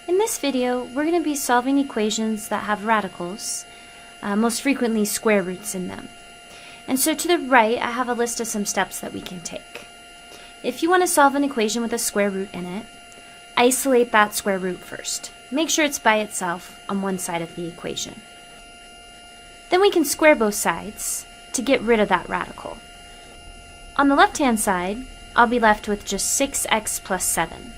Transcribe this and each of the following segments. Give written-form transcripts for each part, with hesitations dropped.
In this video, we're going to be solving equations that have radicals, most frequently square roots in them. And so to the right, I have a list of some steps that we can take. If you want to solve an equation with a square root in it, isolate that square root first. Make sure it's by itself on one side of the equation. Then we can square both sides to get rid of that radical. On the left-hand side, I'll be left with just 6x plus 7.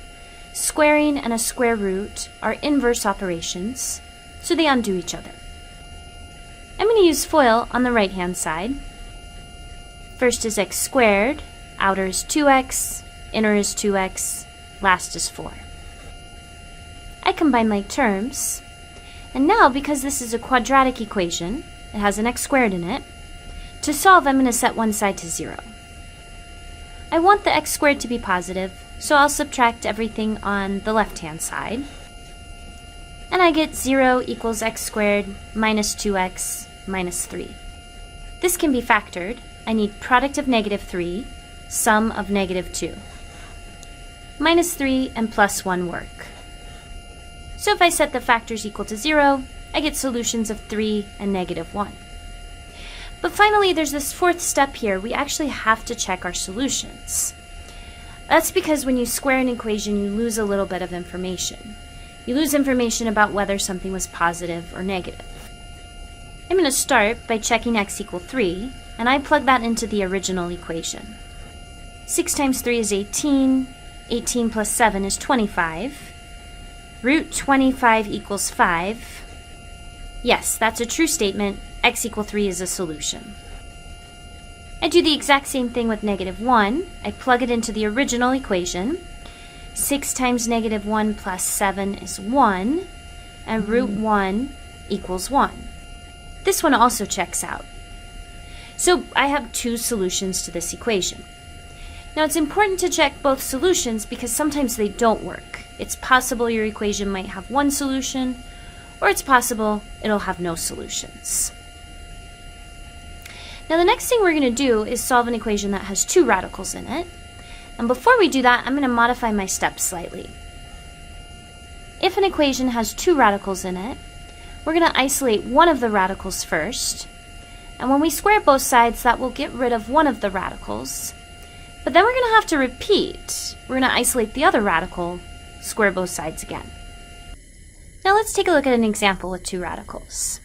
Squaring and a square root are inverse operations, so they undo each other. I'm going to use FOIL on the right-hand side. First is x squared, outer is 2x, inner is 2x, last is 4. I combine like terms, and now because this is a quadratic equation, it has an x squared in it, to solve I'm going to set one side to 0. I want the x squared to be positive, so I'll subtract everything on the left-hand side. And I get 0 equals x squared minus 2x minus 3. This can be factored. I need product of negative 3, sum of negative 2. Minus 3 and plus 1 work. So if I set the factors equal to 0, I get solutions of 3 and negative 1. But finally, there's this fourth step here. We actually have to check our solutions. That's because when you square an equation, you lose a little bit of information. You lose information about whether something was positive or negative. I'm going to start by checking x equals 3, and I plug that into the original equation. 6 times 3 is 18. 18 plus 7 is 25. Root 25 equals 5. Yes, that's a true statement. X equals 3 is a solution. I do the exact same thing with negative 1. I plug it into the original equation. 6 times negative 1 plus 7 is 1, and root 1 equals 1. This one also checks out. So I have two solutions to this equation. Now it's important to check both solutions because sometimes they don't work. It's possible your equation might have one solution, or it's possible it'll have no solutions. Now the next thing we're going to do is solve an equation that has two radicals in it. And before we do that, I'm going to modify my steps slightly. If an equation has two radicals in it, we're going to isolate one of the radicals first. And when we square both sides, that will get rid of one of the radicals. But then we're going to have to repeat. We're going to isolate the other radical, square both sides again. Now let's take a look at an example with two radicals.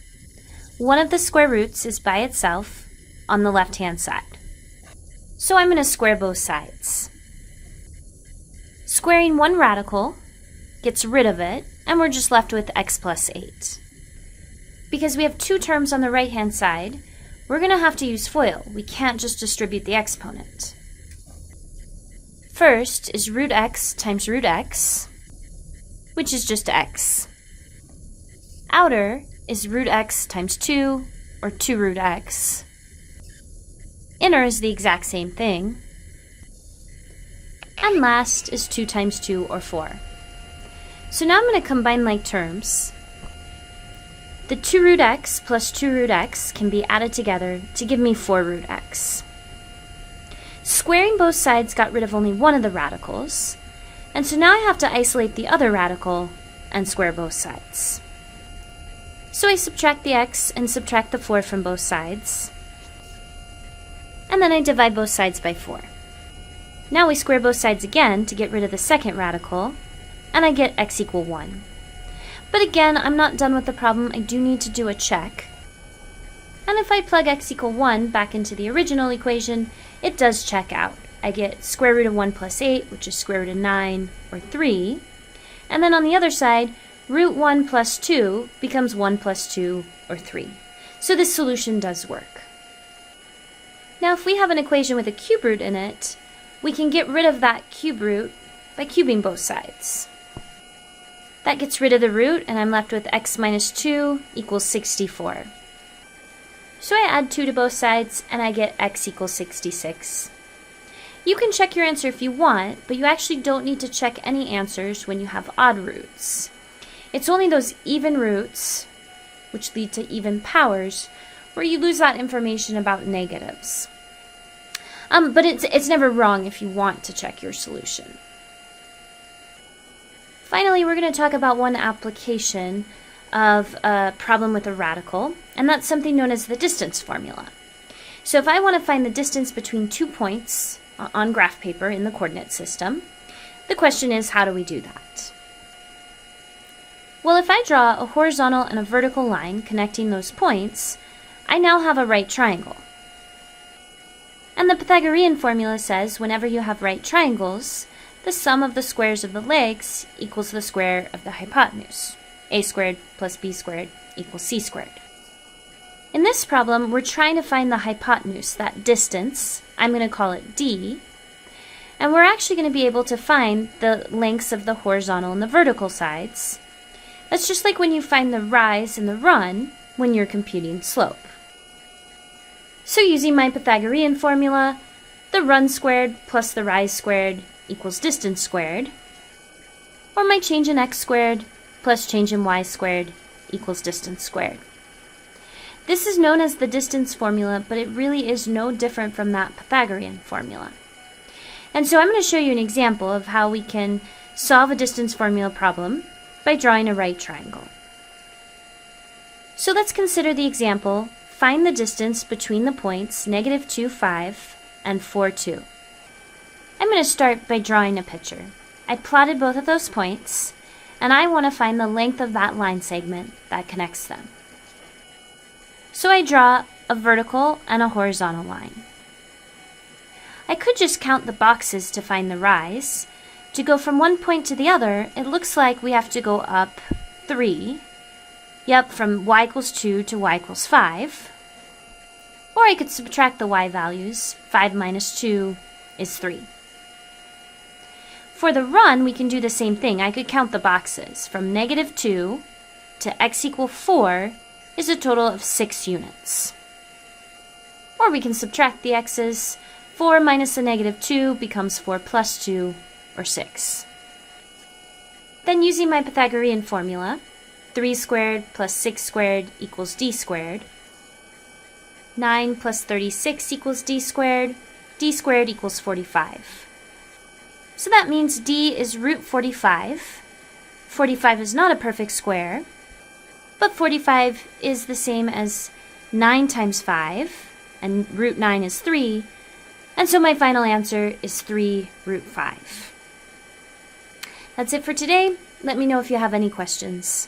One of the square roots is by itself on the left-hand side. So I'm going to square both sides. Squaring one radical gets rid of it, and we're just left with x plus 8. Because we have two terms on the right-hand side, we're going to have to use FOIL. We can't just distribute the exponent. First is root x times root x, which is just x. Outer is root x times 2, or 2 root x. Inner is the exact same thing. And last is 2 times 2, or 4. So now I'm going to combine like terms. The 2 root x plus 2 root x can be added together to give me 4 root x. Squaring both sides got rid of only one of the radicals, and so now I have to isolate the other radical and square both sides. So I subtract the x and subtract the 4 from both sides, and then I divide both sides by 4. Now we square both sides again to get rid of the second radical, and I get x equals 1. But again, I'm not done with the problem. I do need to do a check. And if I plug x equals 1 back into the original equation, it does check out. I get square root of 1 plus 8, which is square root of 9, or 3. And then on the other side, root 1 plus 2 becomes 1 plus 2, or 3. So this solution does work. Now if we have an equation with a cube root in it, we can get rid of that cube root by cubing both sides. That gets rid of the root, and I'm left with x minus 2 equals 64. So I add 2 to both sides, and I get x equals 66. You can check your answer if you want, but you actually don't need to check any answers when you have odd roots. It's only those even roots, which lead to even powers, where you lose that information about negatives. But it's never wrong if you want to check your solution. Finally, we're going to talk about one application of a problem with a radical, and that's something known as the distance formula. So if I want to find the distance between 2 points on graph paper in the coordinate system, the question is, how do we do that? Well, if I draw a horizontal and a vertical line connecting those points, I now have a right triangle. And the Pythagorean formula says whenever you have right triangles, the sum of the squares of the legs equals the square of the hypotenuse. A squared plus b squared equals c squared. In this problem, we're trying to find the hypotenuse, that distance. I'm going to call it d. And we're actually going to be able to find the lengths of the horizontal and the vertical sides. That's just like when you find the rise and the run when you're computing slope. So using my Pythagorean formula, the run squared plus the rise squared equals distance squared, or my change in x squared plus change in y squared equals distance squared. This is known as the distance formula, but it really is no different from that Pythagorean formula. And so I'm going to show you an example of how we can solve a distance formula problem by drawing a right triangle. So let's consider the example, find the distance between the points -2, 5 and 4, 2. I'm going to start by drawing a picture. I plotted both of those points, and I want to find the length of that line segment that connects them. So I draw a vertical and a horizontal line. I could just count the boxes to find the rise. To go from one point to the other, it looks like we have to go up 3. Yep, from y equals 2 to y equals 5. Or I could subtract the y values. 5 minus 2 is 3. For the run, we can do the same thing. I could count the boxes. From -2 to x equal 4 is a total of 6 units. Or we can subtract the x's. 4 minus a -2 becomes 4 plus 2, or 6. Then using my Pythagorean formula, 3 squared plus 6 squared equals d squared. 9 plus 36 equals d squared. D squared equals 45. So that means d is root 45. 45 is not a perfect square, but 45 is the same as 9 times 5, and root 9 is 3, and so my final answer is 3 root 5. That's it for today. Let me know if you have any questions.